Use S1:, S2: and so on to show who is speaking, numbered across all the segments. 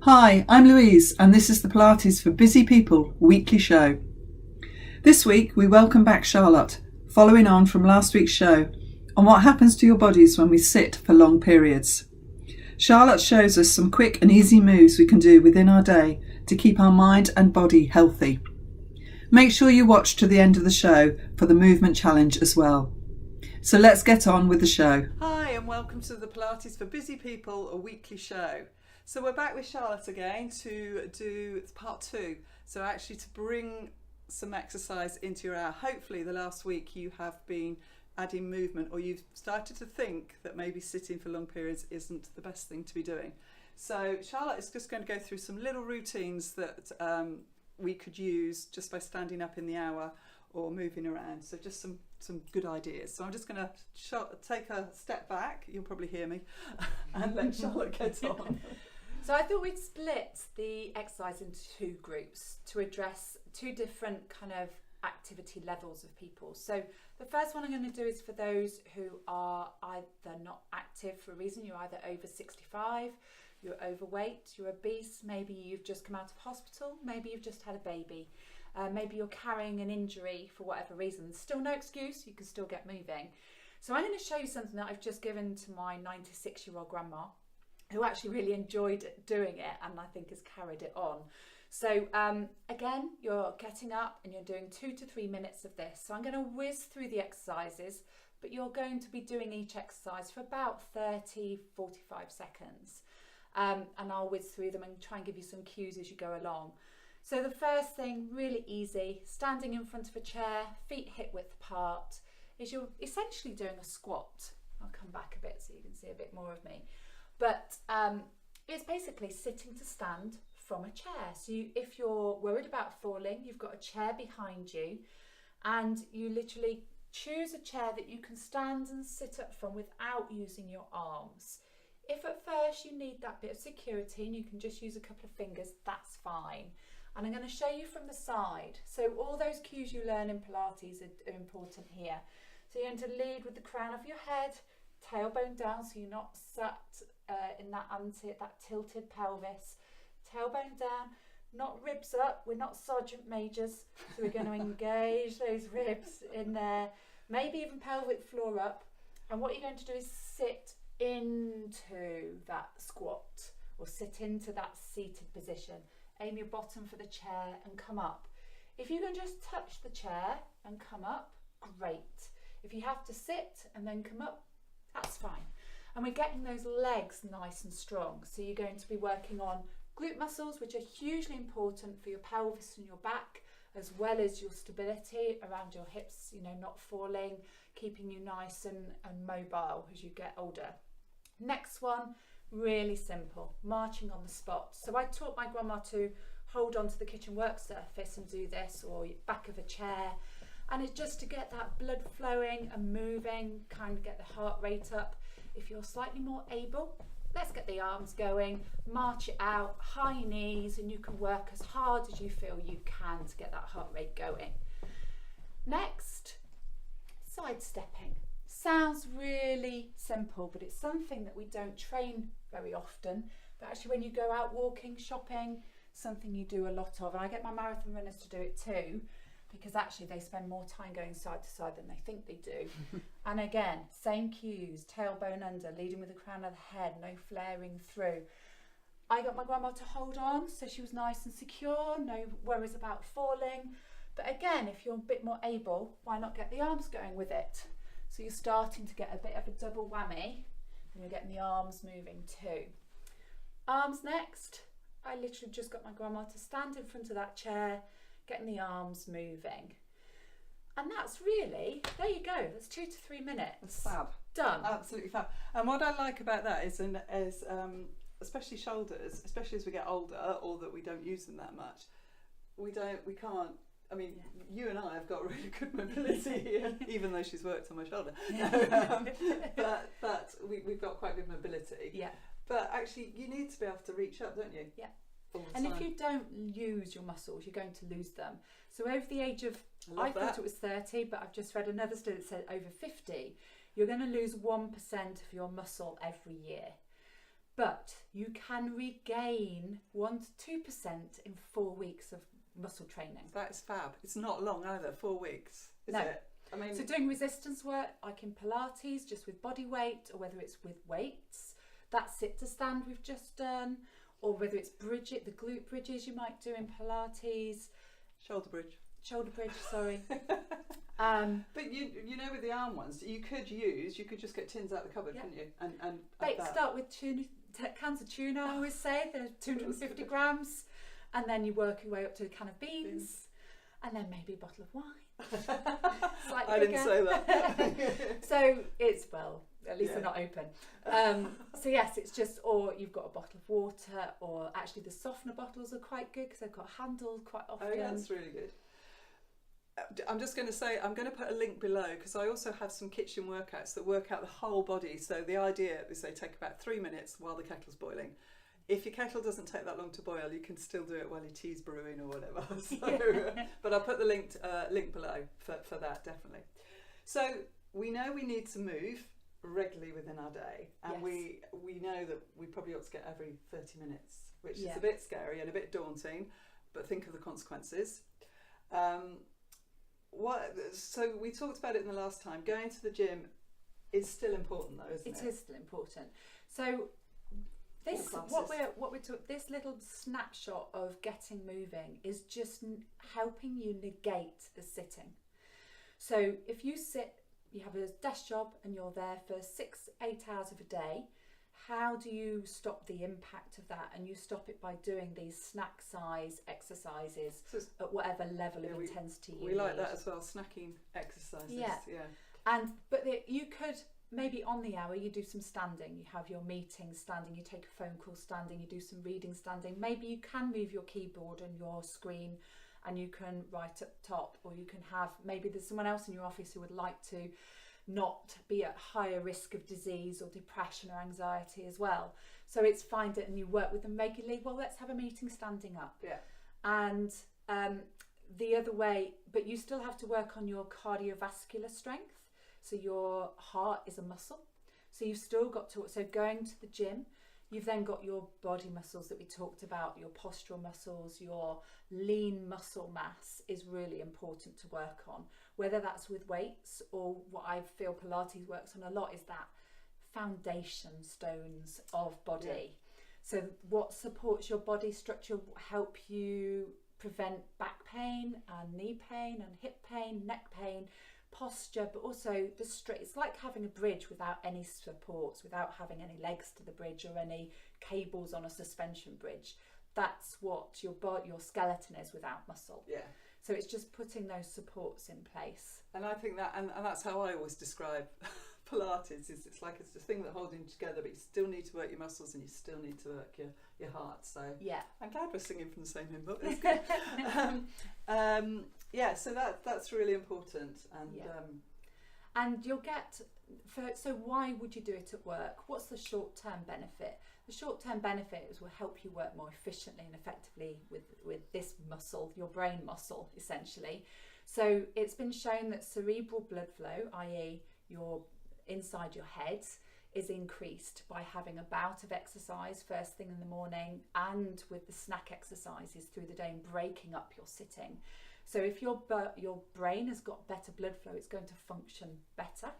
S1: Hi, I'm Louise and this is the Pilates for Busy People weekly show. This week we welcome back Charlotte, following on from last week's show on what happens to your bodies when we sit for long periods. Charlotte shows us some quick and easy moves we can do within our day to keep our mind and body healthy. Make sure you watch to the end of the show for the movement challenge as well. So let's get on with the show. Hi and welcome to the Pilates for Busy People, a weekly show. So we're back with Charlotte again to do part two. So actually to bring some exercise into your hour. Hopefully the last week you have been adding movement, or you've started to think that maybe sitting for long periods isn't the best thing to be doing. So Charlotte is just going to go through some little routines that we could use just by standing up in the hour or moving around. So just some good ideas. So I'm just going to take a step back, you'll probably hear me, and let Charlotte get on.
S2: So I thought we'd split the exercise into two groups to address two different kind of activity levels of people. So the first one I'm going to do is for those who are either not active for a reason. You're either over 65, you're overweight, you're obese, maybe you've just come out of hospital, maybe you've just had a baby, maybe you're carrying an injury for whatever reason. Still no excuse, you can still get moving. So I'm going to show you something that I've just given to my 96-year-old grandma, who actually really enjoyed doing it and I think has carried it on. So again, you're getting up and you're doing 2 to 3 minutes of this. So I'm going to whiz through the exercises, but you're going to be doing each exercise for about 30, 45 seconds. And I'll whiz through them and try and give you some cues as you go along. So the first thing, really easy, standing in front of a chair, feet hip width apart, is you're essentially doing a squat. I'll come back a bit so you can see a bit more of me. But it's basically sitting to stand from a chair. So if you're worried about falling, you've got a chair behind you and you literally choose a chair that you can stand and sit up from without using your arms. If at first you need that bit of security and you can just use a couple of fingers, that's fine. And I'm going to show you from the side. So all those cues you learn in Pilates are important here. So you're going to lead with the crown of your head, tailbone down, so you're not sat in that tilted pelvis. Tailbone down, not ribs up. We're not sergeant majors, so we're going to engage those ribs in there. Maybe even pelvic floor up. And what you're going to do is sit into that squat or sit into that seated position. Aim your bottom for the chair and come up. If you can just touch the chair and come up, great. If you have to sit and then come up, that's fine. And we're getting those legs nice and strong. So you're going to be working on glute muscles, which are hugely important for your pelvis and your back, as well as your stability around your hips, not falling, keeping you nice and mobile as you get older. Next one, really simple, marching on the spot. So I taught my grandma to hold onto the kitchen work surface and do this, or back of a chair. And it's just to get that blood flowing and moving, kind of get the heart rate up. If you're slightly more able, let's get the arms going, march it out, high knees, and you can work as hard as you feel you can to get that heart rate going. Next, side stepping. Sounds really simple, but it's something that we don't train very often. But actually when you go out walking, shopping, something you do a lot of. And I get my marathon runners to do it too, because actually they spend more time going side to side than they think they do. And again, same cues, tailbone under, leading with the crown of the head, no flaring through. I got my grandma to hold on, so she was nice and secure, no worries about falling. But again, if you're a bit more able, why not get the arms going with it? So you're starting to get a bit of a double whammy, and you're getting the arms moving too. Arms next. I literally just got my grandma to stand in front of that chair, getting the arms moving. And that's really, there you go, that's 2 to 3 minutes.
S1: It's fab.
S2: Done.
S1: Absolutely fab. And what I like about that is especially shoulders, especially as we get older, or that we don't use them that much, we can't, you and I have got really good mobility here, even though she's worked on my shoulder. But we've got quite good mobility.
S2: Yeah.
S1: But actually, you need to be able to reach up, don't you?
S2: Yeah. And if you don't use your muscles, you're going to lose them. So over the age of, I thought it was 30, but I've just read another study that said over 50, you're going to lose 1% of your muscle every year. But you can regain 1 to 2% in 4 weeks of muscle training.
S1: That's fab. It's not long either, 4 weeks, is
S2: No.
S1: it? I mean,
S2: So doing resistance work, like in Pilates, just with body weight, or whether it's with weights, that sit to stand we've just done, or whether it's the glute bridges you might do in Pilates.
S1: shoulder bridge,
S2: sorry.
S1: But you know, with the arm ones, you could just get tins out of the cupboard,
S2: Yeah.
S1: couldn't you? And
S2: Start with cans of tuna, I always say. They're 250 grams. And then you work your way up to a can of beans. And then maybe a bottle of wine.
S1: I didn't say that.
S2: So it's, well, at least
S1: Yeah.
S2: they're not open. So yes, it's just, or you've got a bottle of water, or actually the softener bottles are quite good because they've got handles quite often.
S1: Oh yeah, that's really good. I'm just going to say, I'm going to put a link below because I also have some kitchen workouts that work out the whole body. So the idea is they take about 3 minutes while the kettle's boiling. If your kettle doesn't take that long to boil, you can still do it while your tea's brewing or whatever. So, but I'll put the link below for that, definitely. So we know we need to move regularly within our day, and
S2: Yes.
S1: we know that we probably ought to get every 30 minutes, which is
S2: Yeah.
S1: a bit scary and a bit daunting, but think of the consequences. So we talked about it in the last time. Going to the gym is still important, though, isn't it?
S2: It is still important. So this this little snapshot of getting moving is just helping you negate the sitting. So if you have a desk job and you're there for 6-8 hours of a day, how do you stop the impact of that? And you stop it by doing these snack size exercises at whatever level of intensity you need.
S1: We like that as well, snacking exercises. Yeah.
S2: But you could, maybe on the hour, you do some standing. You have your meeting standing, you take a phone call standing, you do some reading standing. Maybe you can move your keyboard and your screen and you can write at the top, or you can have, maybe there's someone else in your office who would like to not be at higher risk of disease or depression or anxiety as well. So it's find it and you work with them regularly. Well, let's have a meeting standing up.
S1: Yeah.
S2: And the other way, but you still have to work on your cardiovascular strength. So your heart is a muscle. So you've still got to, so going to the gym, you've then got your body muscles that we talked about, your postural muscles, your lean muscle mass is really important to work on, whether that's with weights or what I feel Pilates works on a lot is that foundation stones of body. Yeah. So what supports your body structure, help you prevent back pain and knee pain and hip pain, neck pain, posture, but also the straight. It's like having a bridge without any supports, without having any legs to the bridge or any cables on a suspension bridge. That's what your skeleton is without muscle.
S1: Yeah.
S2: So it's just putting those supports in place.
S1: And I think that, and that's how I always describe Pilates, is it's like it's the thing that holds you together, but you still need to work your muscles and you still need to work your heart. So
S2: yeah,
S1: I'm glad we're singing from the same hymn book. That's good. Yeah, so that's really important.
S2: And you'll get, so why would you do it at work? What's the short-term benefit? The short-term benefit is will help you work more efficiently and effectively with this muscle, your brain muscle, essentially. So it's been shown that cerebral blood flow, i.e. your inside your head, is increased by having a bout of exercise first thing in the morning and with the snack exercises through the day and breaking up your sitting. So if your brain has got better blood flow, it's going to function better.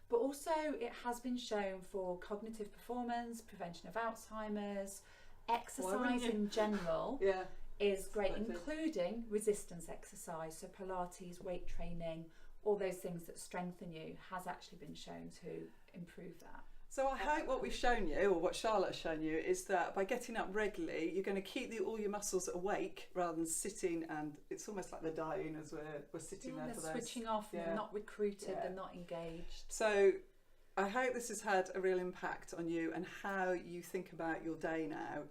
S2: But also it has been shown for cognitive performance, prevention of Alzheimer's, exercise in general is great, including resistance exercise. So Pilates, weight training, all those things that strengthen you has actually been shown to improve that.
S1: So I hope what we've shown you, or what Charlotte has shown you, is that by getting up regularly, you're going to keep all your muscles awake rather than sitting, and it's almost like they're dying as we're sitting there for those.
S2: They're switching off, they're not recruited, they're not engaged.
S1: So I hope this has had a real impact on you and how you think about your day now.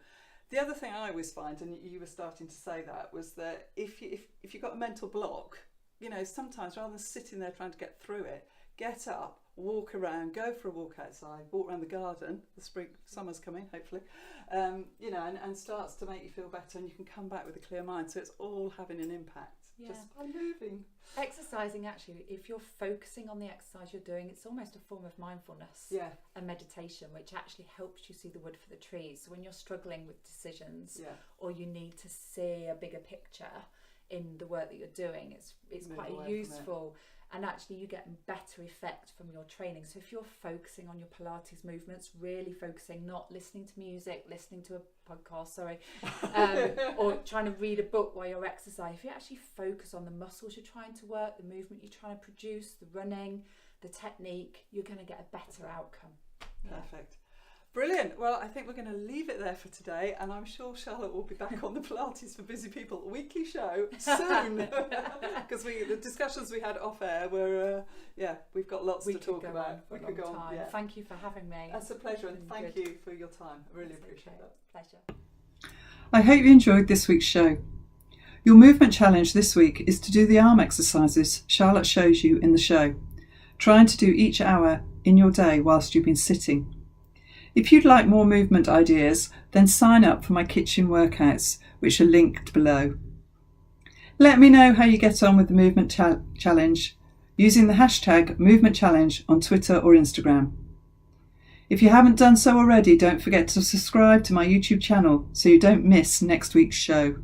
S1: The other thing I always find, and you were starting to say that, was that if you've got a mental block, sometimes rather than sitting there trying to get through it, get up, walk around, go for a walk outside, walk around the garden, summer's coming hopefully, and starts to make you feel better, and you can come back with a clear mind. So it's all having an impact. just by moving.
S2: Exercising, actually, if you're focusing on the exercise you're doing, it's almost a form of mindfulness and meditation, which actually helps you see the wood for the trees. So when you're struggling with decisions or you need to see a bigger picture in the work that you're doing, it's quite useful. And actually you get better effect from your training. So if you're focusing on your Pilates movements, really focusing, not listening to music, listening to a podcast, or trying to read a book while you're exercising, if you actually focus on the muscles you're trying to work, the movement you're trying to produce, the running, the technique, you're going to get a better outcome.
S1: Perfect. Brilliant. Well, I think we're going to leave it there for today, and I'm sure Charlotte will be back on the Pilates for Busy People weekly show soon, because the discussions we had off air were we've got lots to talk about.
S2: We could go on. Thank you for having me.
S1: That's a pleasure, and thank you for your time. I really appreciate that.
S2: Pleasure.
S1: I hope you enjoyed this week's show. Your movement challenge this week is to do the arm exercises Charlotte shows you in the show, trying to do each hour in your day whilst you've been sitting. If you'd like more movement ideas, then sign up for my kitchen workouts, which are linked below. Let me know how you get on with the movement challenge using the hashtag movement challenge on Twitter or Instagram. If you haven't done so already, don't forget to subscribe to my YouTube channel so you don't miss next week's show.